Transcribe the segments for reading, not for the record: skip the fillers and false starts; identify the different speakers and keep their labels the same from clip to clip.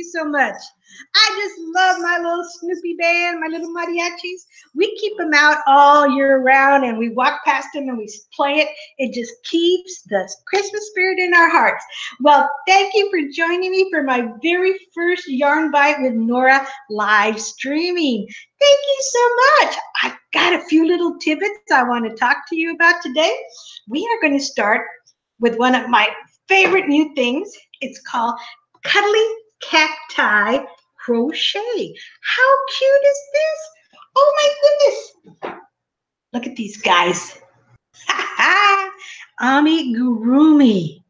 Speaker 1: you so much. I just love my little Snoopy band, my little mariachis. We keep them out all year round and we walk past them and we play it. It just keeps the Christmas spirit in our hearts. Well, thank you for joining me for my very first Yarn Bite with Nora live streaming. Thank you so much. I've got a few little tidbits I want to talk to you about today. We are going to start with one of my favorite new things. It's called Cuddly Cacti Crochet. How cute is this? Oh my goodness. Look at these guys. Amigurumi.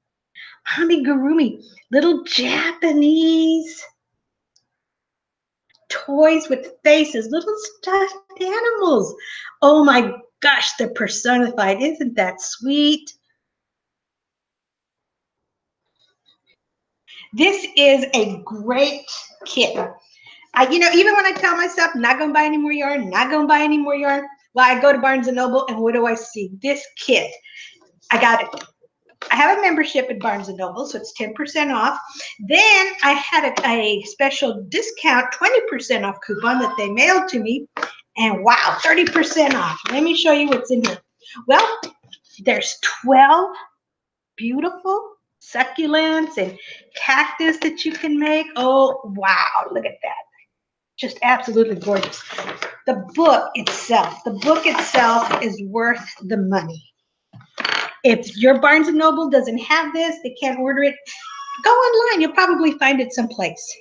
Speaker 1: Amigurumi. Little Japanese toys with faces, little stuffed animals. Oh my gosh, they're personified. Isn't that sweet? This is a great kit. Even when I tell myself I'm not going to buy any more yarn, well, I go to Barnes & Noble, and what do I see? This kit. I got it. I have a membership at Barnes & Noble, so it's 10% off. Then I had a special discount, 20% off coupon that they mailed to me, and wow, 30% off. Let me show you what's in here. Well, there's 12 beautiful succulents and cactus that you can make. Oh, wow, look at that. Just absolutely gorgeous. The book itself is worth the money. If your Barnes & Noble doesn't have this, they can't order it, go online. You'll probably find it someplace.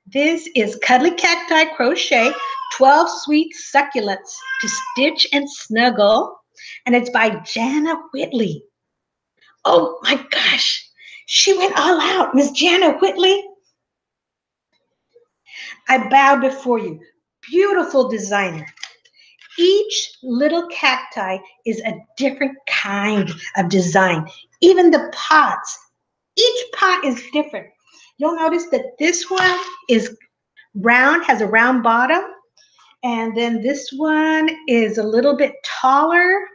Speaker 1: This is Cuddly Cacti Crochet, 12 Sweet Succulents to Stitch and Snuggle, and it's by Jana Whitley. Oh my gosh, she went all out, Miss Jana Whitley. I bow before you. Beautiful designer. Each little cacti is a different kind of design. Even the pots. Each pot is different. You'll notice that this one is round, has a round bottom. And then this one is a little bit taller.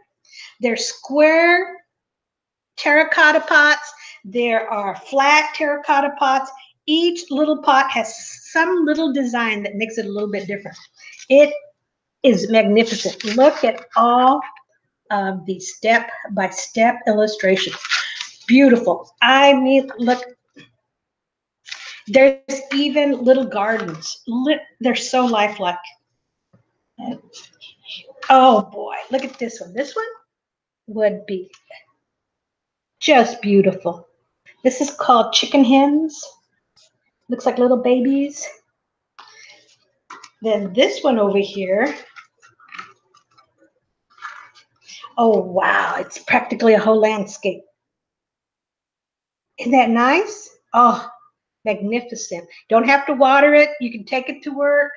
Speaker 1: They're square terracotta pots. There are flat terracotta pots. Each little pot has some little design that makes it a little bit different. It is magnificent. Look at all of the step-by-step illustrations. Beautiful. I mean, look. There's even little gardens. They're so lifelike. Oh boy, look at this one. This one would be just beautiful. This is called chicken hens. Looks like little babies. Then this one over here. Oh wow, it's practically a whole landscape. Isn't that nice? Oh, magnificent. Don't have to water it. You can take it to work.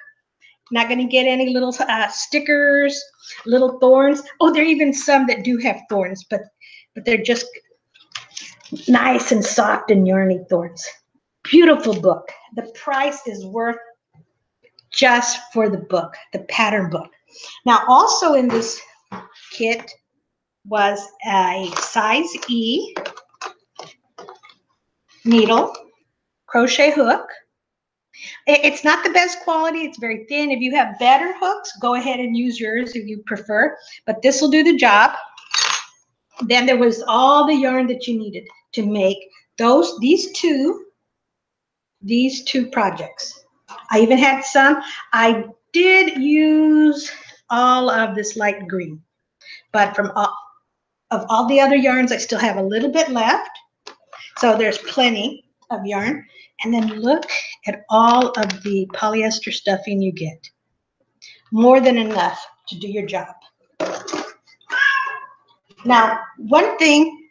Speaker 1: Not going to get any little stickers, little thorns. Oh, there are even some that do have thorns, but they're just nice and soft and yarny thorns. Beautiful book. The price is worth just for the book, the pattern book. Now, also in this kit was a size E needle, crochet hook. It's not the best quality. It's very thin. If you have better hooks, go ahead and use yours if you prefer, but this will do the job. Then there was all the yarn that you needed to make these two projects. I even had some. I did use all of this light green, but of all the other yarns, I still have a little bit left. So there's plenty of yarn. And then look at all of the polyester stuffing you get. More than enough to do your job. Now, one thing,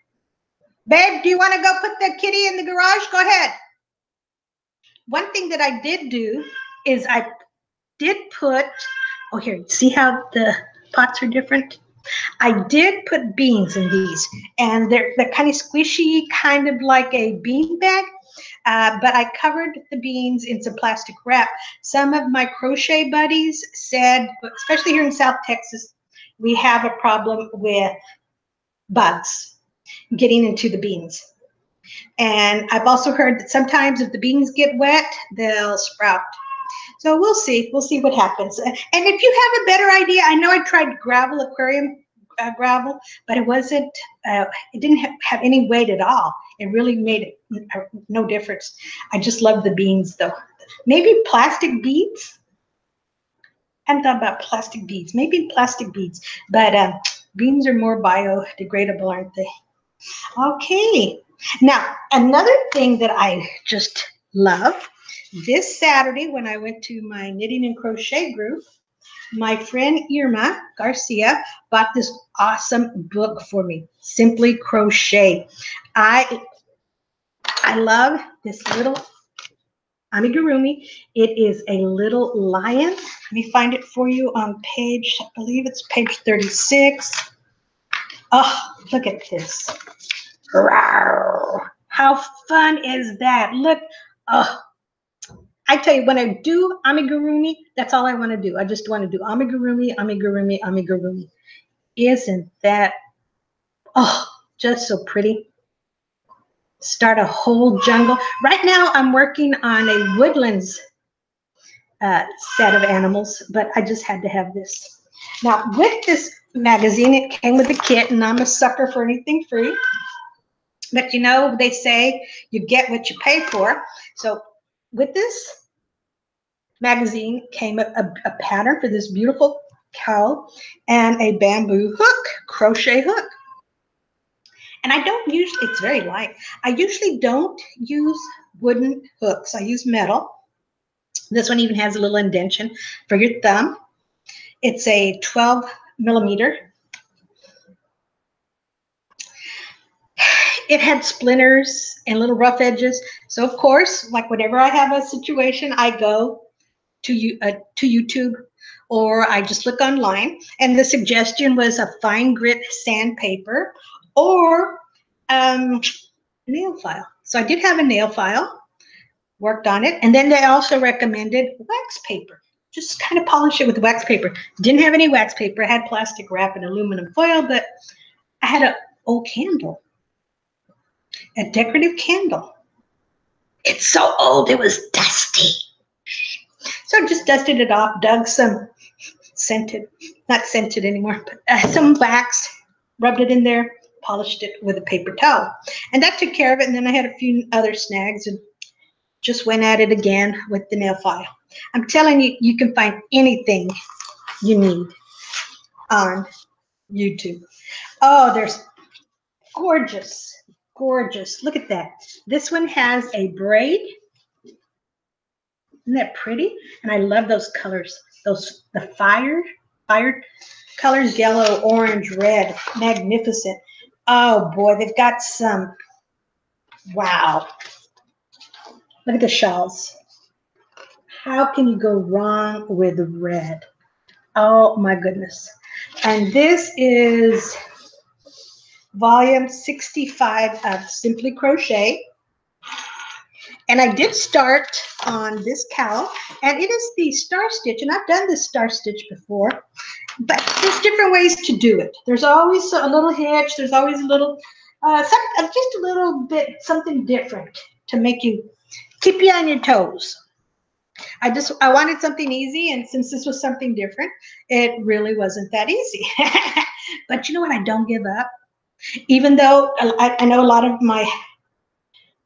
Speaker 1: babe, do you want to go put the kitty in the garage? Go ahead. One thing that I did do is I did put, oh here, see how the pots are different? I did put beans in these, and they're kind of squishy, kind of like a bean bag. But I covered the beans in some plastic wrap. Some of my crochet buddies said, especially here in South Texas, we have a problem with bugs getting into the beans. And I've also heard that sometimes if the beans get wet, they'll sprout. So we'll see. We'll see what happens. And if you have a better idea, I know I tried gravel, aquarium gravel, but it wasn't, it didn't have any weight at all. It really made no difference. I just love the beans though. Maybe plastic beads? I hadn't thought about plastic beads. Maybe plastic beads, but beans are more biodegradable, aren't they? Okay. Now, another thing that I just love, this Saturday when I went to my knitting and crochet group, my friend Irma Garcia bought this awesome book for me, Simply Crochet. I love this little amigurumi. It is a little lion. Let me find it for you on page, I believe it's page 36. Oh, look at this. Rawr. How fun is that? Look, oh, I tell you, when I do amigurumi, that's all I want to do. I just want to do amigurumi, amigurumi, amigurumi. Isn't that, oh, just so pretty? Start a whole jungle. Right now, I'm working on a woodlands set of animals, but I just had to have this. Now, with this magazine, it came with a kit, and I'm a sucker for anything free. But you know, they say you get what you pay for. So with this magazine came a pattern for this beautiful cowl and a bamboo hook, crochet hook. And I don't usually, it's very light. I usually don't use wooden hooks. I use metal. This one even has a little indentation for your thumb. It's a 12 millimeter. It had splinters and little rough edges. So of course, like whenever I have a situation, I go to YouTube, or I just look online. And the suggestion was a fine grit sandpaper or nail file. So I did have a nail file, worked on it. And then they also recommended wax paper. Just kind of polish it with wax paper. Didn't have any wax paper. I had plastic wrap and aluminum foil, but I had an old candle, a decorative candle. It's so old, it was dusty. So just dusted it off, dug some scented, not scented anymore, but some wax, rubbed it in there, polished it with a paper towel. And that took care of it. And then I had a few other snags and just went at it again with the nail file. I'm telling you, you can find anything you need on YouTube. Oh, there's gorgeous, gorgeous. Look at that. This one has a braid. Isn't that pretty? And I love those colors. The fire colors, yellow, orange, red, magnificent. Oh boy, they've got some, wow. Look at the shawls. How can you go wrong with red? Oh my goodness. And this is volume 65 of Simply Crochet. And I did start on this cowl, and it is the star stitch, and I've done this star stitch before, but there's different ways to do it. There's always a little hitch, there's always a little, just a little bit, something different to make you, keep you on your toes. I wanted something easy, and since this was something different, it really wasn't that easy. But you know what, I don't give up. Even though I know a lot of my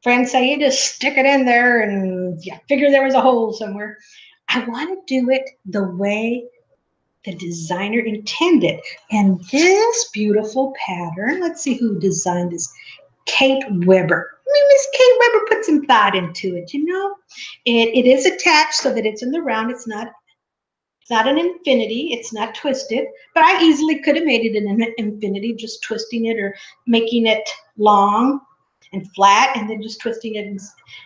Speaker 1: friends say you just stick it in there and you figure there was a hole somewhere. I want to do it the way the designer intended. And this beautiful pattern, let's see who designed this. Kate Weber. I mean, Miss Kate Weber put some thought into it, you know. It is attached so that it's in the round. It's not an infinity. It's not twisted. But I easily could have made it an infinity, just twisting it or making it long and flat and then just twisting it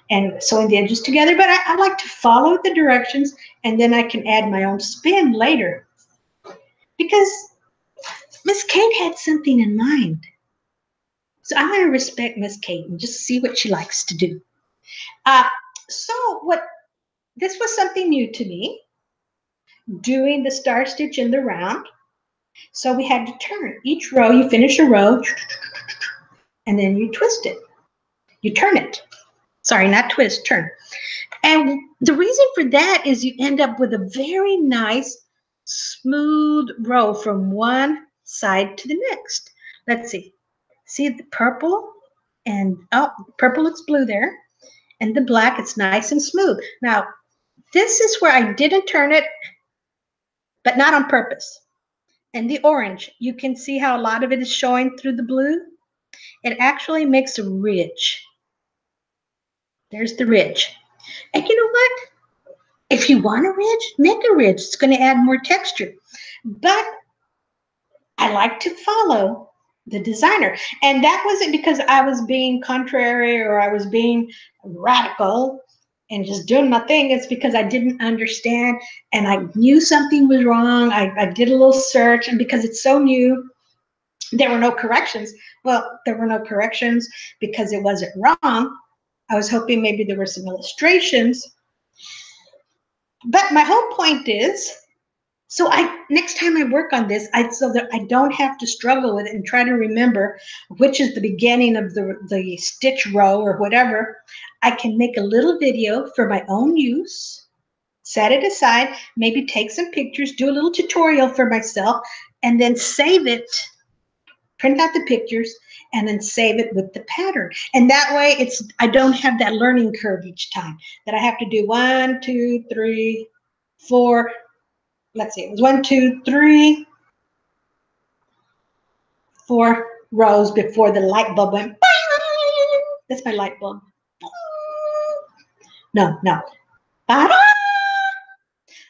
Speaker 1: and sewing the edges together. But I like to follow the directions, and then I can add my own spin later. Because Miss Kate had something in mind. So I'm going to respect Miss Kate and just see what she likes to do. This was something new to me, doing the star stitch in the round. So we had to turn each row. You finish a row, and then you twist it. You turn it. Sorry, not twist, turn. And the reason for that is you end up with a very nice, smooth row from one side to the next. Let's see. See the purple? And, oh, purple looks blue there. And the black, it's nice and smooth. Now, this is where I didn't turn it, but not on purpose. And the orange, you can see how a lot of it is showing through the blue. It actually makes a ridge. There's the ridge. And you know what? If you want a ridge, make a ridge. It's going to add more texture. But I like to follow the designer. And that wasn't because I was being contrary or I was being radical and just doing my thing. It's because I didn't understand and I knew something was wrong. I did a little search, and because it's so new, there were no corrections. Well, there were no corrections because it wasn't wrong. I was hoping maybe there were some illustrations. But my whole point is, so next time I work on this, so that I don't have to struggle with it and try to remember which is the beginning of the stitch row or whatever, I can make a little video for my own use, set it aside, maybe take some pictures, do a little tutorial for myself, and then save it, print out the pictures, and then save it with the pattern. And that way I don't have that learning curve each time that I have to do 1, 2, 3, 4. Let's see, it was 1, 2, 3, 4 rows before the light bulb went. Bing! That's my light bulb. No.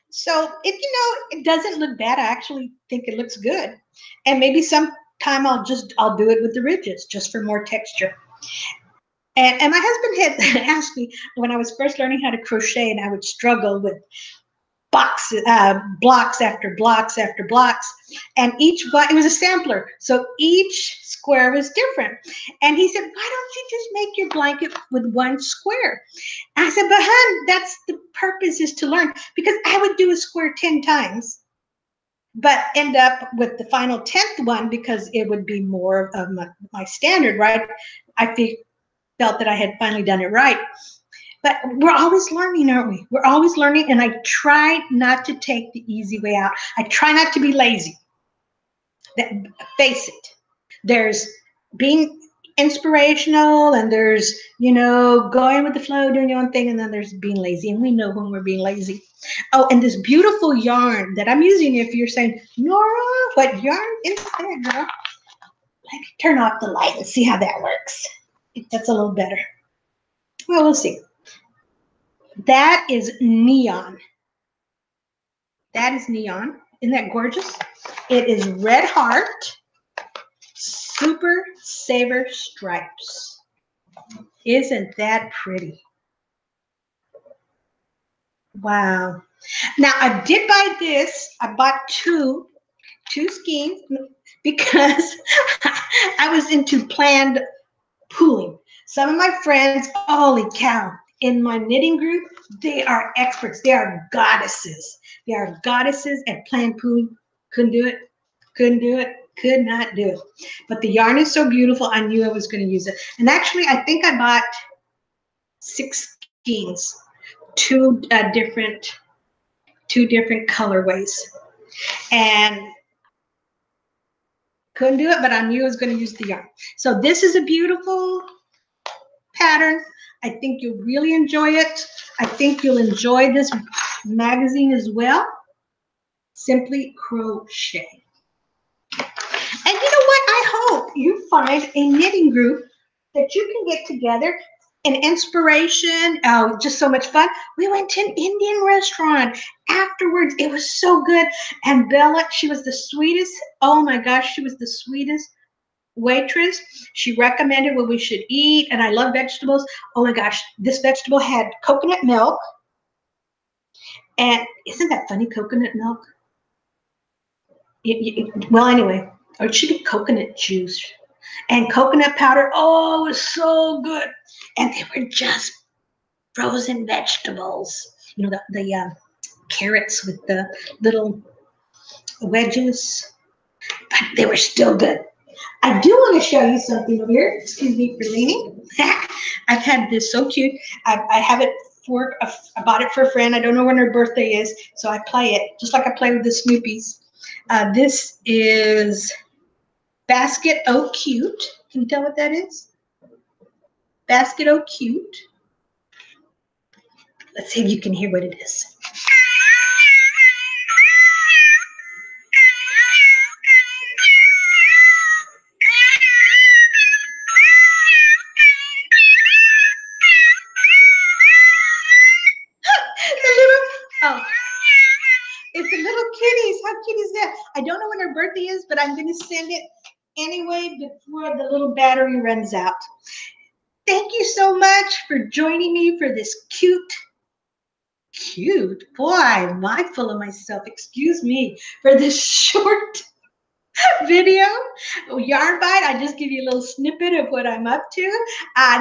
Speaker 1: So it doesn't look bad. I actually think it looks good. And maybe sometime I'll do it with the ridges just for more texture. And my husband had asked me when I was first learning how to crochet, and I would struggle with boxes, blocks after blocks after blocks, and it was a sampler, so each square was different. And he said, why don't you just make your blanket with one square? And I said, but hon, that's the purpose, is to learn, because I would do a square 10 times but end up with the final 10th one because it would be more of my standard, right? I felt that I had finally done it right. But we're always learning, aren't we? We're always learning, and I try not to take the easy way out. I try not to be lazy. Face it. There's being inspirational, and there's, going with the flow, doing your own thing, and then there's being lazy, and we know when we're being lazy. Oh, and this beautiful yarn that I'm using, if you're saying, Nora, what yarn is that, girl? Let me turn off the light and see how that works. If that's a little better. Well, we'll see. That is neon. That is neon. Isn't that gorgeous? It is Red Heart Super Saver Stripes. Isn't that pretty? Wow. Now, I did buy this. I bought two skeins because I was into planned pooling. Some of my friends, holy cow, in my knitting group, they are experts. They are goddesses. They are goddesses at planned pooling. Couldn't do it. Couldn't do it. Could not do it. But the yarn is so beautiful, I knew I was going to use it. And actually, I think I bought 6 skeins, two different colorways. And couldn't do it, but I knew I was going to use the yarn. So this is a beautiful pattern. I think you'll really enjoy it. I think you'll enjoy this magazine as well. Simply Crochet. And you know what? I hope you find a knitting group that you can get together. An inspiration, just so much fun. We went to an Indian restaurant afterwards. It was so good. And Bella, she was the sweetest. Oh my gosh, she was the sweetest waitress. She recommended what we should eat, and I love vegetables. Oh my gosh, this vegetable had coconut milk. And isn't that funny, coconut milk? Well, anyway, or it should be coconut juice. And coconut powder. Oh, it was so good. And they were just frozen vegetables. The carrots with the little wedges. But they were still good. I do want to show you something over here. Excuse me for leaning. I've had this so cute. I have it for, I bought it for a friend. I don't know when her birthday is, so I play it just like I play with the Snoopies. This is Basket O Cute. Can you tell what that is? Basket O Cute. Let's see if you can hear what it is. Oh, it's the little kitties. How cute is that? I don't know when her birthday is, but I'm going to send it anyway before the little battery runs out. Thank you so much for joining me for this cute, boy, am I full of myself. Excuse me for this short video. Yarn Bite, I just give you a little snippet of what I'm up to.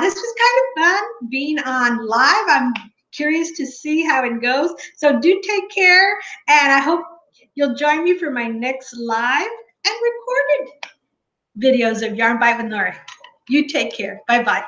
Speaker 1: This was kind of fun being on live. I'm curious to see how it goes. So do take care, and I hope you'll join me for my next live and recorded videos of Yarn Bite with Nora. You take care. Bye-bye.